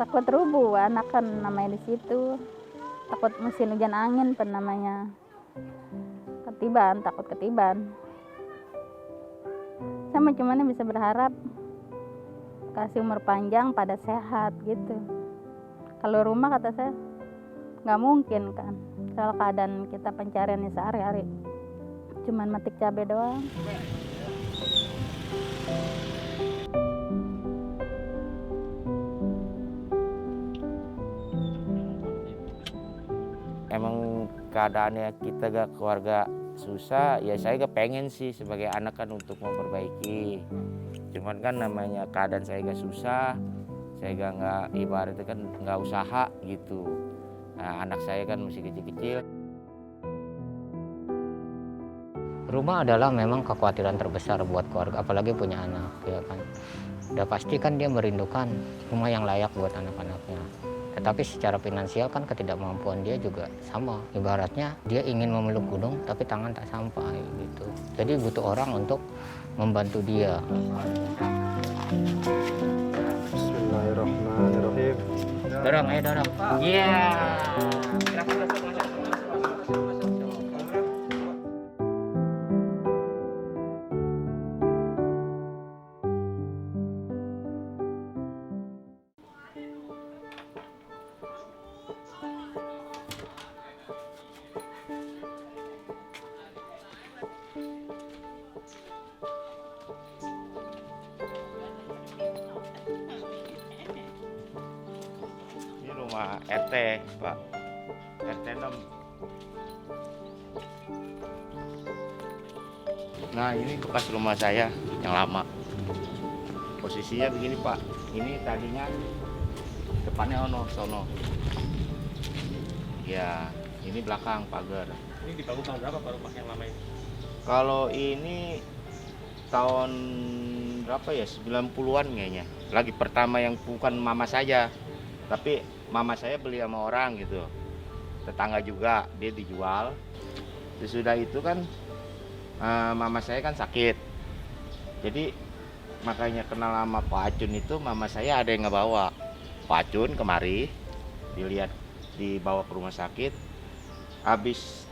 Takut rubuh, anak kan namanya di situ. Takut musim hujan angin namanya. Ketiban, takut ketiban. Saya cuman bisa berharap kasih umur panjang pada sehat gitu. Kalau rumah kata saya nggak mungkin kan. Soal keadaan kita pencariannya sehari-hari cuman metik cabai doang. Emang keadaannya kita gak keluarga susah, ya saya gak pengen sih sebagai anak kan untuk memperbaiki. Cuman kan namanya keadaan saya gak susah, saya gak ibaratnya kan gak usaha gitu. Nah, anak saya kan masih kecil-kecil. Rumah adalah memang kekhawatiran terbesar buat keluarga, apalagi punya anak, ya kan. Udah pasti kan dia merindukan rumah yang layak buat anak-anaknya. Tetapi secara finansial kan ketidakmampuan dia juga sama. Ibaratnya dia ingin memeluk gunung tapi tangan tak sampai gitu. Jadi butuh orang untuk membantu dia. Bismillahirrahmanirrahim. Dorong, ayo dorong. Iya. Ini rumah RT, Pak. RT 6. Nah, ini bekas rumah saya yang lama. Posisinya begini, Pak. Ini tadinya depannya sono. Ya, ini belakang pagar. Ini dibangun tahun berapa Pak rumah yang lama ini? Kalau ini tahun berapa ya? 90-an kayaknya. Lagi pertama yang bukan mama saja, tapi mama saya beli sama orang gitu. Tetangga juga, dia dijual. Sesudah itu kan mama saya kan sakit. Jadi makanya kenal sama Pak Acun itu, mama saya ada yang ngebawa Pak Acun kemari, dilihat, dibawa ke rumah sakit. Habis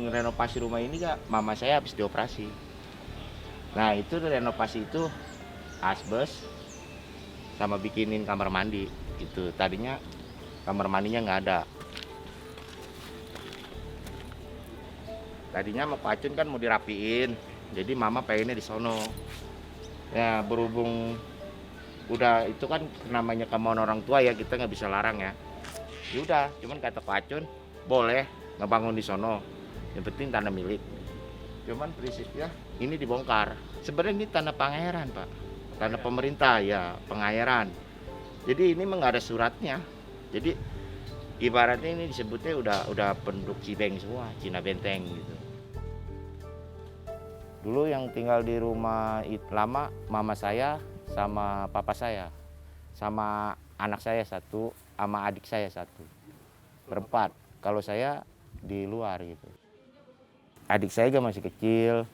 renovasi rumah ini gak, mama saya habis dioperasi. Nah itu renovasi itu asbes sama bikinin kamar mandi gitu. Tadinya kamar mandinya nggak ada. Tadinya sama Pak Acun kan mau dirapiin, jadi mama pengennya di sono. Ya berhubung udah itu kan namanya kemauan orang tua ya, kita nggak bisa larang ya. Yaudah, cuman kata Pak Acun boleh ngebangun di sono, yang penting tanah milik. Cuman prinsipnya ini dibongkar. Sebenarnya ini tanah pangeran, Pak, tanah pemerintah ya, pengairan. Jadi ini nggak ada suratnya. Jadi ibaratnya ini disebutnya udah penduduk Cibeng semua, Cina Benteng gitu. Dulu yang tinggal di rumah lama mama saya sama papa saya, sama anak saya satu, sama adik saya satu, berempat. Kalau saya di luar gitu. Adik saya juga masih kecil,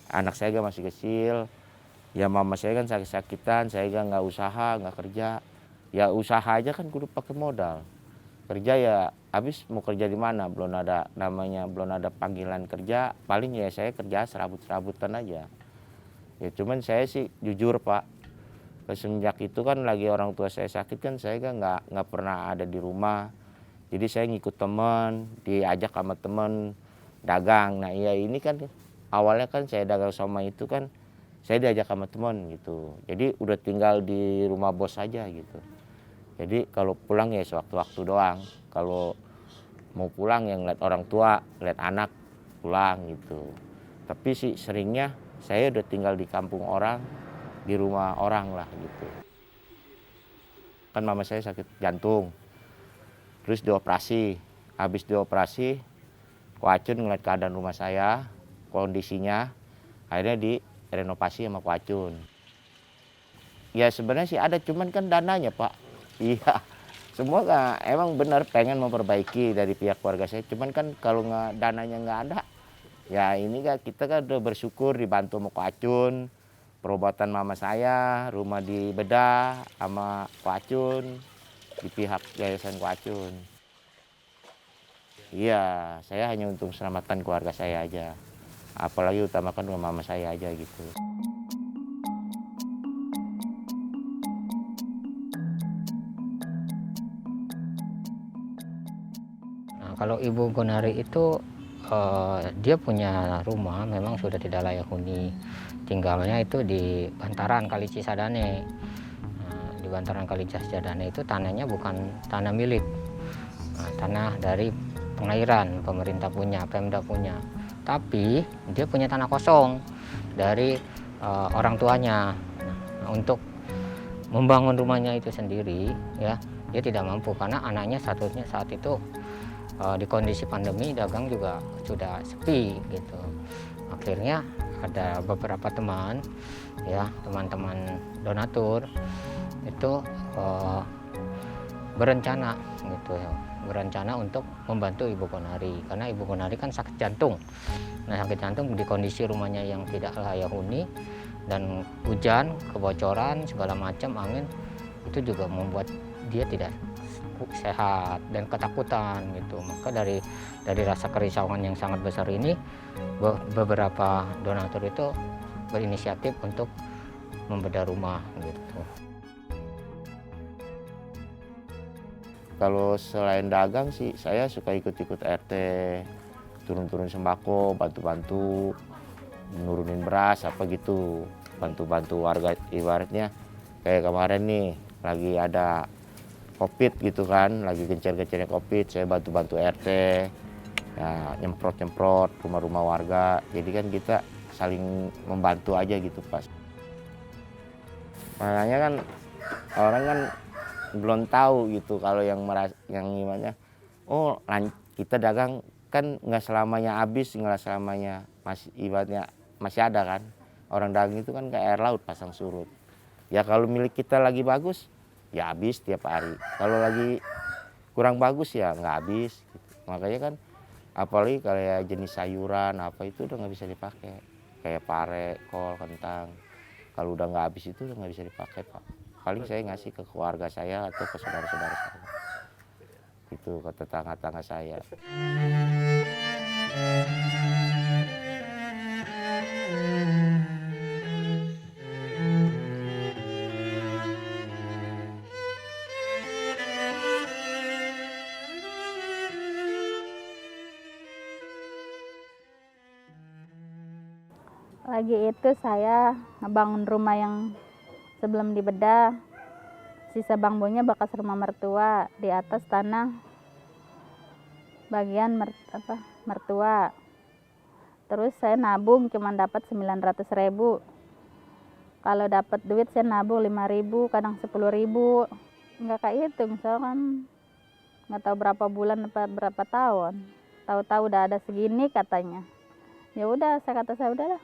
anak saya juga masih kecil. Ya mama saya kan sakit-sakitan, saya juga nggak usaha, nggak kerja. Ya usaha aja kan kudu pakai modal. Kerja ya habis mau kerja di mana, belum ada panggilan kerja, paling ya saya kerja serabut-serabutan aja. Ya cuman saya sih jujur, Pak, semenjak itu kan lagi orang tua saya sakit kan, saya kan nggak pernah ada di rumah. Jadi saya ngikut teman, diajak sama teman dagang. Nah iya ini kan awalnya kan saya dagang sama itu kan saya diajak sama teman gitu. Jadi udah tinggal di rumah bos saja gitu. Jadi kalau pulang ya sewaktu-waktu doang. Kalau mau pulang ya ngeliat orang tua, ngeliat anak pulang gitu. Tapi sih seringnya saya udah tinggal di kampung orang, di rumah orang lah gitu. Kan mama saya sakit jantung, terus dioperasi. Habis dioperasi, Ko Acun ngeliat keadaan rumah saya, kondisinya, akhirnya direnovasi sama Ko Acun. Ya sebenarnya sih ada, cuman kan dananya, Pak. Iya, semua kan emang benar pengen memperbaiki dari pihak keluarga saya. Cuman kan kalau dananya nggak ada, ya ini kan kita kan udah bersyukur dibantu sama Ko Acun. Perobatan mama saya, rumah dibedah sama Ko Acun. di pihak Yayasan Kuacun. Iya, saya hanya untuk selamatkan keluarga saya aja. Apalagi utamakan mama saya aja gitu. Nah, kalau Ibu Gonari itu dia punya rumah memang sudah tidak layak huni. Tinggalnya itu di bantaran Kali Cisadane. Nah, di bantaran Kali Cisadane itu tanahnya bukan tanah milik. Nah, tanah dari pengairan, pemerintah punya, Pemda punya. Tapi dia punya tanah kosong dari orang tuanya. Nah, untuk membangun rumahnya itu sendiri, ya dia tidak mampu karena anaknya satunya saat itu di kondisi pandemi dagang juga sudah sepi gitu. Akhirnya ada beberapa teman, ya teman-teman donatur itu berencana gitu ya, berencana untuk membantu Ibu Gonari karena Ibu Gonari kan sakit jantung. Nah, sakit jantung di kondisi rumahnya yang tidak layak huni dan hujan, kebocoran segala macam, angin itu juga membuat dia tidak sehat dan ketakutan gitu. Maka dari rasa kerisauan yang sangat besar ini, beberapa donatur itu berinisiatif untuk membedah rumah gitu. Kalau selain dagang sih, saya suka ikut-ikut RT, turun-turun sembako, bantu-bantu, nurunin beras apa gitu, bantu-bantu warga. Ibaratnya kayak kemarin nih lagi ada COVID gitu kan, lagi gencar-gencarnya COVID, saya bantu-bantu RT, ya nyemprot-nyemprot rumah-rumah warga. Jadi kan kita saling membantu aja gitu pas. Makanya kan orang kan belum tahu gitu kalau yang gimana, oh kita dagang kan nggak selamanya habis, nggak selamanya masih, ibaratnya masih ada kan. Orang dagang itu kan kayak air laut pasang surut. Ya kalau milik kita lagi bagus, ya habis tiap hari. Kalau lagi kurang bagus ya nggak habis gitu. Makanya kan apalagi kayak jenis sayuran apa itu udah nggak bisa dipakai, kayak pare, kol, kentang. Kalau udah nggak habis itu udah nggak bisa dipakai, Pak. Paling saya ngasih ke keluarga saya atau ke saudara-saudara saya, gitu, ke tetangga-tetangga saya. Lagi itu saya ngebangun rumah yang sebelum dibedah, sisa bambunya bekas rumah mertua, di atas tanah bagian mertua. Terus saya nabung cuma dapat 900.000. Kalau dapat duit saya nabung 5.000, kadang 10.000. Enggak kayak itu, misalkan nggak tahu berapa bulan apa berapa tahun. Tahu-tahu udah ada segini katanya. Ya udah, saya udahlah.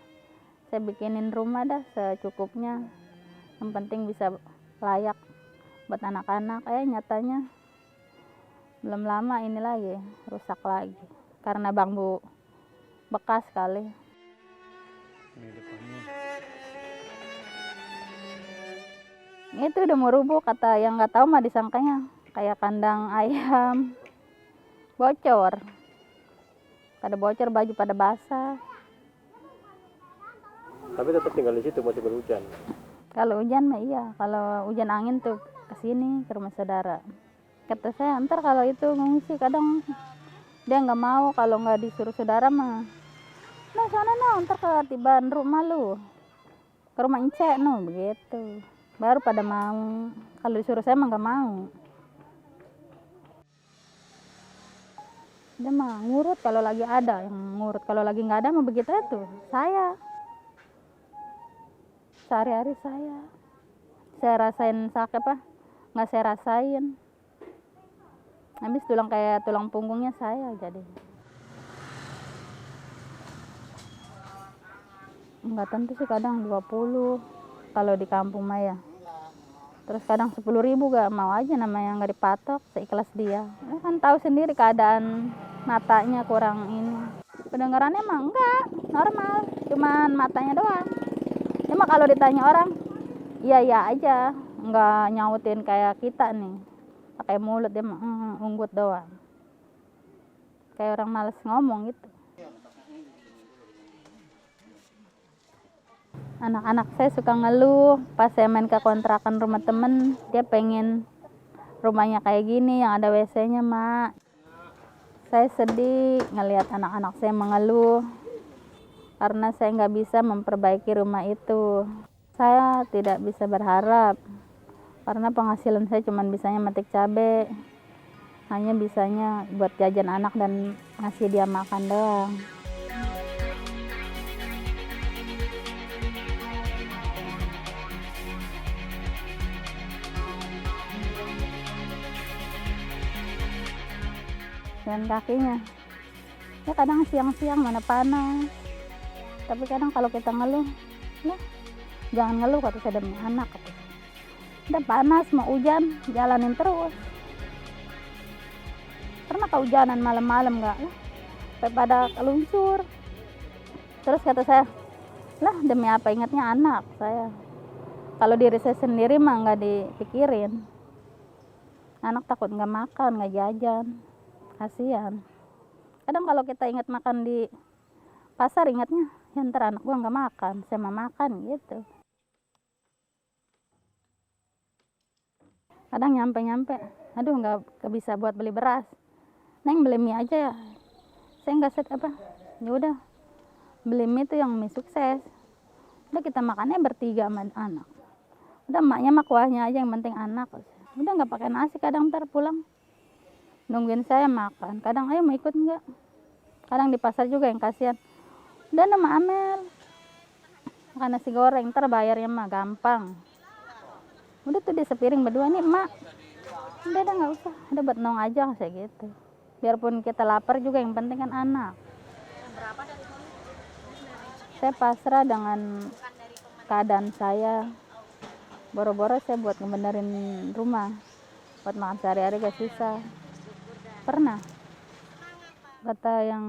Saya bikinin rumah dah secukupnya. Yang penting bisa layak buat anak-anak. Nyatanya belum lama ini lagi rusak lagi karena bambu bekas kali. Itu udah mau rubuh, kata yang nggak tahu mah disangkanya kayak kandang ayam bocor. Pada bocor, baju pada basah. Tapi tetap tinggal di situ masih berhujan. Kalau hujan mah iya, kalau hujan angin tuh ke sini ke rumah saudara. Kata saya ntar kalau itu ngungsi, kadang dia nggak mau kalau nggak disuruh saudara mah. Nah sana ntar ketiban rumah lu, ke rumah Encek begitu. Baru pada mau. Kalau disuruh saya mah nggak mau. Dia mah ngurut kalau lagi ada yang ngurut, kalau lagi nggak ada mah begitu tuh. Saya sehari-hari saya rasain sakit nggak saya rasain. Habis kayak tulang punggungnya saya jadi. Nggak tentu sih, kadang 20 kalau di kampung mah ya. Terus kadang 10.000 gak mau aja, namanya nggak dipatok, seikhlas dia. Kan tahu sendiri keadaan matanya kurang ini. Pendengarannya mah enggak, normal, cuman matanya doang. Cuma kalau ditanya orang, iya aja, nggak nyautin kayak kita nih. pakai mulut dia unggut doang, kayak orang malas ngomong gitu. Anak-anak saya suka ngeluh pas saya main ke kontrakan rumah temen, dia pengen rumahnya kayak gini yang ada WC-nya, Mak. Saya sedih ngelihat anak-anak saya mengeluh karena saya nggak bisa memperbaiki rumah itu. Saya tidak bisa berharap karena penghasilan saya cuma bisanya metik cabai, hanya bisanya buat jajan anak dan ngasih dia makan doang. Dan kakinya, ya kadang siang-siang mana panas, tapi kadang kalau kita ngeluh, lah jangan ngeluh kata saya demi anak. Kata. Udah panas mau hujan, jalanin terus. Pernah kehujanan malam-malam nggak? Sampai pada keluncur. Terus kata saya, lah demi apa, ingatnya anak saya. Kalau diri saya sendiri mah nggak dipikirin. Anak takut nggak makan, nggak jajan. Kasihan. Kadang kalau kita ingat makan di pasar, ingatnya ya ntar anak gua nggak makan, saya mau makan gitu. Kadang nyampe, aduh nggak bisa buat beli beras, Neng beli mie aja ya. Saya nggak set apa, ya udah beli mie itu yang mie sukses. Udah kita makannya bertiga sama anak. Udah emaknya mah kuahnya aja, yang penting anak. Udah nggak pakai nasi, kadang ntar pulang nungguin saya makan. Kadang ayo mau ikut enggak. Kadang di pasar juga yang kasihan. Udah nama Amel makan nasi goreng, ntar bayarnya mah gampang. Udah tuh di sepiring berdua nih emak. Udah nggak usah, udah buat nong aja saya gitu. Biarpun kita lapar juga yang penting kan anak. Saya pasrah dengan keadaan saya. Boro-boro saya buat ngebenerin rumah, buat makan sehari-hari gak susah. Pernah kata yang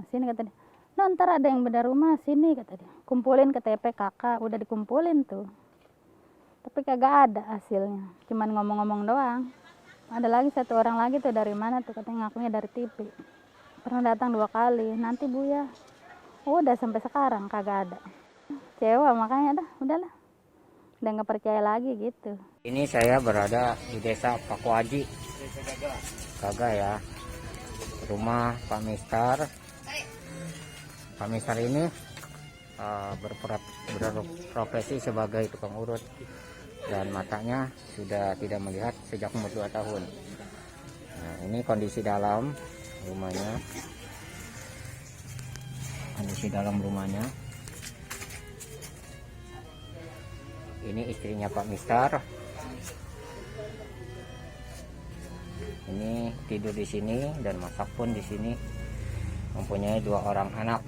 sini, kata dia, no ntar ada yang bedah rumah sini, kata dia, kumpulin KTP kakak. Udah dikumpulin tuh, tapi kagak ada hasilnya, cuman ngomong-ngomong doang. Ada lagi satu orang lagi tuh, dari mana tuh, katanya ngakunya dari TV, pernah datang 2 kali, nanti Bu ya. Udah sampai sekarang kagak ada. Kecewa, makanya udahlah udah nggak percaya lagi gitu. Ini saya berada di desa Pakuaji, Gaga ya, rumah Pak Mister. Pak Mister ini berprofesi sebagai tukang urut dan matanya sudah tidak melihat sejak umur 2 tahun. Nah, ini kondisi dalam rumahnya. Kondisi dalam rumahnya. Ini istrinya Pak Mister. Ini tidur di sini dan masak pun di sini. Mempunyai 2 orang anak.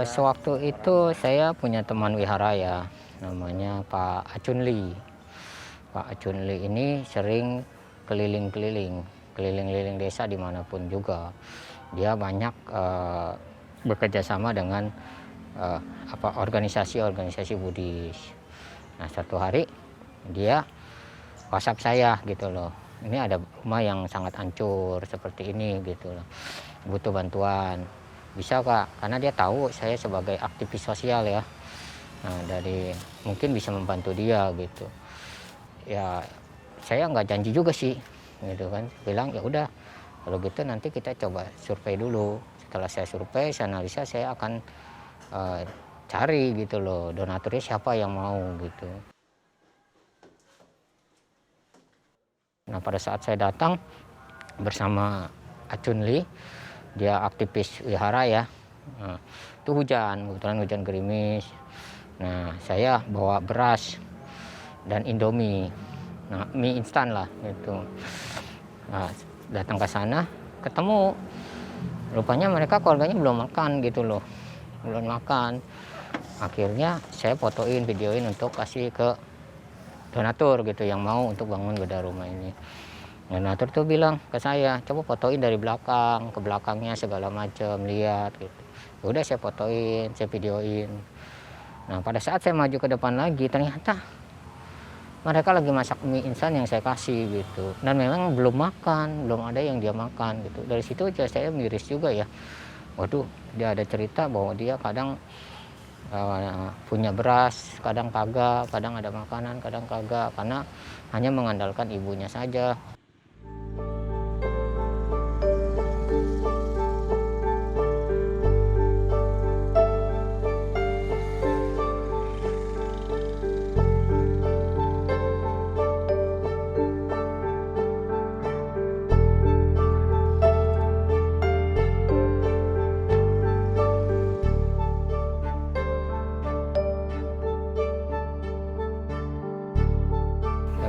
Sewaktu itu saya punya teman wihara ya, namanya Pak Acunli. Pak Acunli ini sering keliling-keliling desa dimanapun juga. Dia banyak bekerja sama dengan organisasi Buddhis. Nah, suatu hari dia WhatsApp saya gitu loh. Ini ada rumah yang sangat hancur seperti ini gitu loh. Butuh bantuan. Bisa Kak? Karena dia tahu saya sebagai aktivis sosial ya. Nah, mungkin bisa membantu dia gitu. Ya, saya nggak janji juga sih gitu kan. Bilang ya udah, kalau gitu nanti kita coba survei dulu. Setelah saya survei, saya analisa, saya akan cari gitu loh, donaturnya siapa yang mau gitu. Nah, pada saat saya datang bersama Acunli, dia aktivis wihara ya. Nah, itu kebetulan hujan gerimis. Nah, saya bawa beras dan Indomie, nah mie instan lah gitu. Nah, datang ke sana, ketemu, rupanya mereka keluarganya belum makan gitu loh, belum makan. Akhirnya saya fotoin, videoin untuk kasih ke donatur gitu yang mau untuk bangun bedah rumah ini. Donatur tuh bilang ke saya, coba fotoin dari belakang, ke belakangnya segala macam, lihat gitu. Udah saya fotoin, saya videoin. Nah, pada saat saya maju ke depan lagi, ternyata mereka lagi masak mie instan yang saya kasih gitu, dan memang belum makan, belum ada yang dia makan gitu. Dari situ aja saya miris juga ya, waduh, dia ada cerita bahwa dia kadang punya beras, kadang kagak, kadang ada makanan, kadang kagak, karena hanya mengandalkan ibunya saja.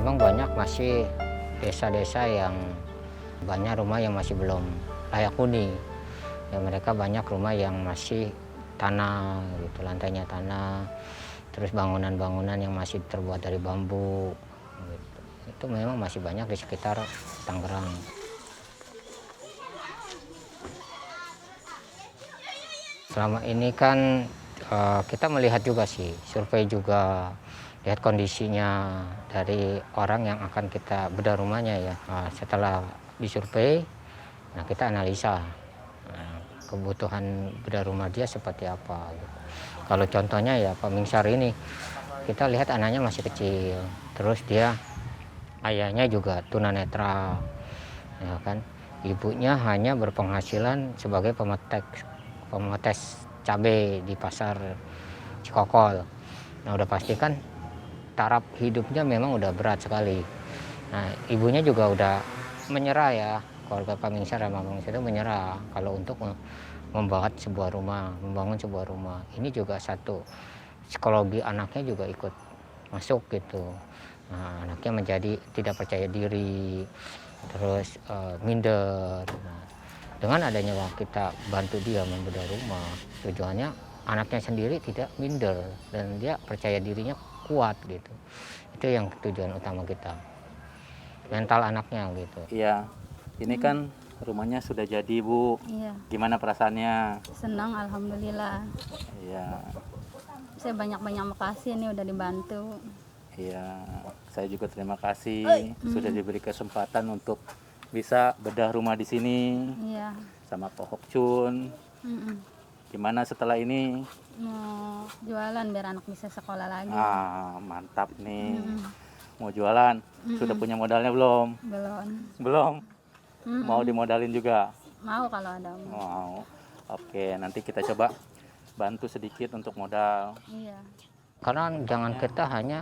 Memang banyak masih desa-desa yang banyak rumah yang masih belum layak huni. Ya, mereka banyak rumah yang masih tanah gitu, lantainya tanah, terus bangunan-bangunan yang masih terbuat dari bambu gitu. Itu memang masih banyak di sekitar Tangerang. Selama ini kan kita melihat juga sih, survei juga, lihat kondisinya dari orang yang akan kita bedah rumahnya ya. Setelah disurvei, nah kita analisa kebutuhan bedah rumah dia seperti apa. Kalau contohnya ya Pak Mingsar ini, kita lihat anaknya masih kecil, terus dia ayahnya juga tunanetra, ya kan. Ibunya hanya berpenghasilan sebagai pemetes cabai di pasar Cikokol. Nah udah pasti kan taraf hidupnya memang udah berat sekali. Nah ibunya juga udah menyerah ya, keluarga Pak Mingsar dan Mama Mingsar itu menyerah kalau untuk membangun sebuah rumah. Ini juga satu, psikologi anaknya juga ikut masuk gitu. Nah, anaknya menjadi tidak percaya diri, terus minder. Nah, dengan adanya kita bantu dia membedah rumah, tujuannya anaknya sendiri tidak minder dan dia percaya dirinya kuat gitu. Itu yang tujuan utama kita, mental anaknya gitu. Iya, ini kan rumahnya sudah jadi, Bu. Iya, Gimana perasaannya? senang alhamdulillah. Iya, Saya banyak-banyak makasih nih udah dibantu. iya. Saya juga terima kasih sudah diberi kesempatan untuk bisa bedah rumah di sini Iya. sama Pak Hok Chun. Mm-mm. Gimana setelah ini? Mau jualan biar anak bisa sekolah lagi. Mantap nih. Mm-mm. Mau jualan? Sudah punya modalnya belum? Belum. Belum. Mm-mm. Mau dimodalin juga? Mau kalau ada. Mau. Oke, nanti kita coba bantu sedikit untuk modal. Iya. Karena jangan kita hanya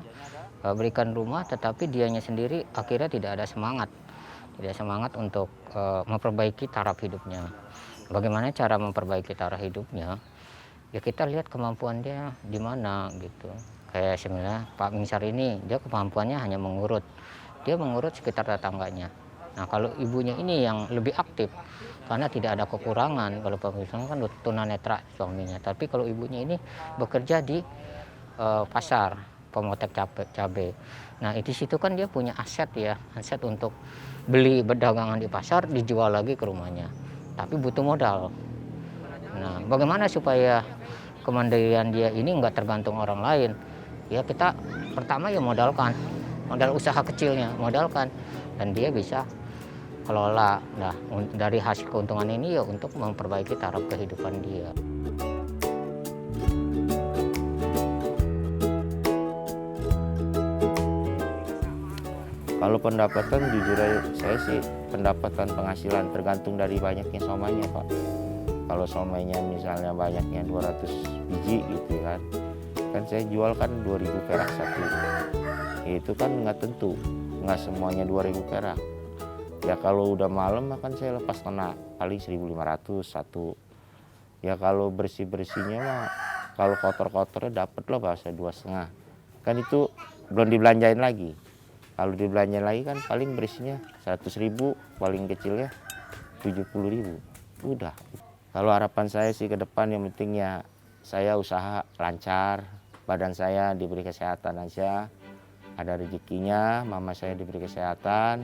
berikan rumah, tetapi dianya sendiri akhirnya tidak ada semangat untuk memperbaiki taraf hidupnya. Bagaimana cara memperbaiki taraf hidupnya? Ya kita lihat kemampuan dia di mana gitu. Kayak sebenarnya Pak Mingsar ini, dia kemampuannya hanya mengurut. Dia mengurut sekitar tetangganya. Nah kalau ibunya ini yang lebih aktif, karena tidak ada kekurangan. Kalau Pak Mingsar kan tunanetra suaminya, tapi kalau ibunya ini bekerja di pasar pemotek cabai. Nah di situ kan dia punya aset untuk beli berdagangan di pasar, dijual lagi ke rumahnya. Tapi butuh modal. Nah bagaimana supaya kemandirian dia ini nggak tergantung orang lain? Ya kita pertama ya modal usaha kecilnya, modalkan, dan dia bisa kelola. Nah dari hasil keuntungan ini ya untuk memperbaiki taraf kehidupan dia. Kalau pendapatan jujur aja, saya sih pendapatan penghasilan tergantung dari banyaknya somainya Pak. Kalau somainya misalnya banyaknya 200 biji gitu kan saya jual kan 2.000 perak satu. Itu kan nggak tentu, nggak semuanya 2.000 perak. Ya kalau udah malam kan saya lepas kena paling 1.500 satu. Ya kalau bersih-bersihnya mah, kalau kotor-kotornya dapat lah bahasa 2,5. Kan itu belum dibelanjain lagi. Kalau dibelanja lagi kan paling bersihnya 100.000, paling kecilnya 70.000. Udah. Kalau harapan saya sih ke depan yang penting ya saya usaha lancar, badan saya diberi kesehatan aja, ada rezekinya, mama saya diberi kesehatan,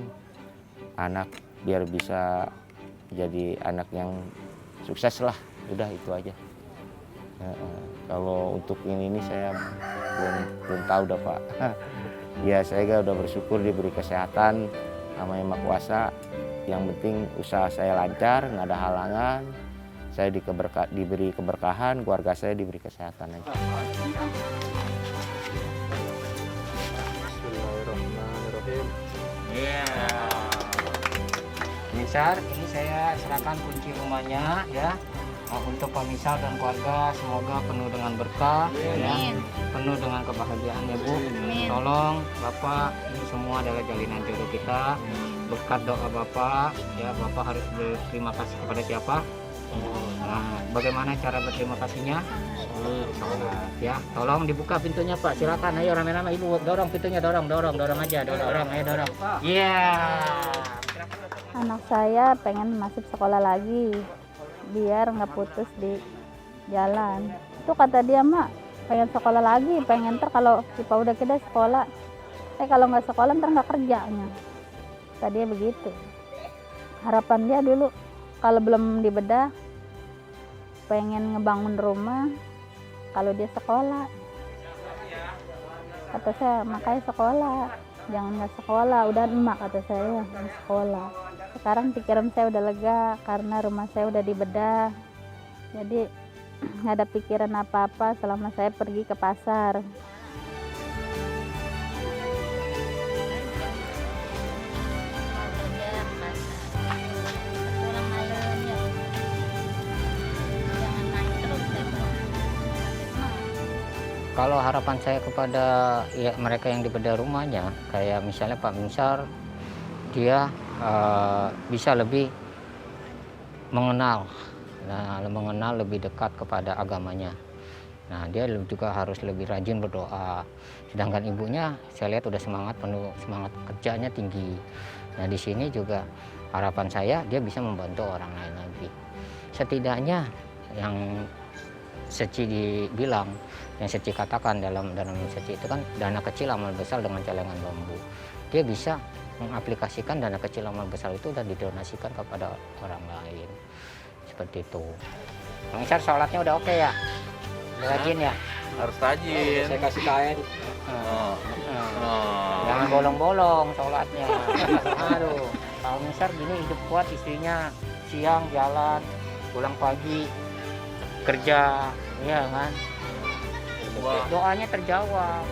anak biar bisa jadi anak yang sukses lah. Udah itu aja. Kalau untuk ini saya belum tahu dah Pak. Ya saya udah bersyukur diberi kesehatan sama Yang Maha Kuasa. Yang penting usaha saya lancar, nggak ada halangan. Saya diberi keberkahan, keluarga saya diberi kesehatan aja. Bismillahirrahmanirrahim. Iya. Misal ini saya serahkan kunci rumahnya ya. Untuk Pak Misal dan keluarga semoga penuh dengan berkah ya, penuh dengan kebahagiaan ya Bu. Tolong Bapak, ini semua adalah jalinan jodoh kita. Berkat doa Bapak ya, Bapak harus berterima kasih kepada siapa? Nah, bagaimana cara berterima kasihnya? Ya, tolong dibuka pintunya Pak. Silakan, ayo rame-rame Ibu dorong pintunya, dorong aja, ayo dorong. Iya. Anak saya pengen masuk sekolah lagi biar nggak putus di jalan. Itu kata dia, Mak, pengen sekolah lagi, pengen ntar kalau kita udah sekolah, kalau nggak sekolah ntar nggak kerjanya. Kata dia begitu. Harapan dia dulu kalau belum dibedah pengen ngebangun rumah kalau dia sekolah. Kata saya, makanya sekolah, jangan nggak sekolah, udah emak, kata saya, nggak sekolah. Sekarang pikiran saya udah lega karena rumah saya udah dibedah, jadi nggak ada pikiran apa-apa selama saya pergi ke pasar. Kalau harapan saya kepada ya, mereka yang dibedah rumahnya, kayak misalnya Pak Misal, dia bisa lebih mengenal lebih dekat kepada agamanya. Nah, dia juga harus lebih rajin berdoa. Sedangkan ibunya saya lihat udah penuh semangat kerjanya tinggi. Nah, di sini juga harapan saya dia bisa membantu orang lain lagi. Setidaknya yang Seci dibilang, yang Seci katakan dalam Seci itu kan dana kecil amal besar dengan celengan bambu. Dia bisa mengaplikasikan dana kecil amal besar itu dan didonasikan kepada orang lain. Seperti itu. Bang Misal, sholatnya udah oke ya? Udah rajin ya? Harus rajin. Saya kasih kain. Jangan bolong-bolong sholatnya. Aduh, Bang Misal gini hidup kuat, istrinya siang jalan, pulang pagi kerja, ya kan? Doanya terjawab.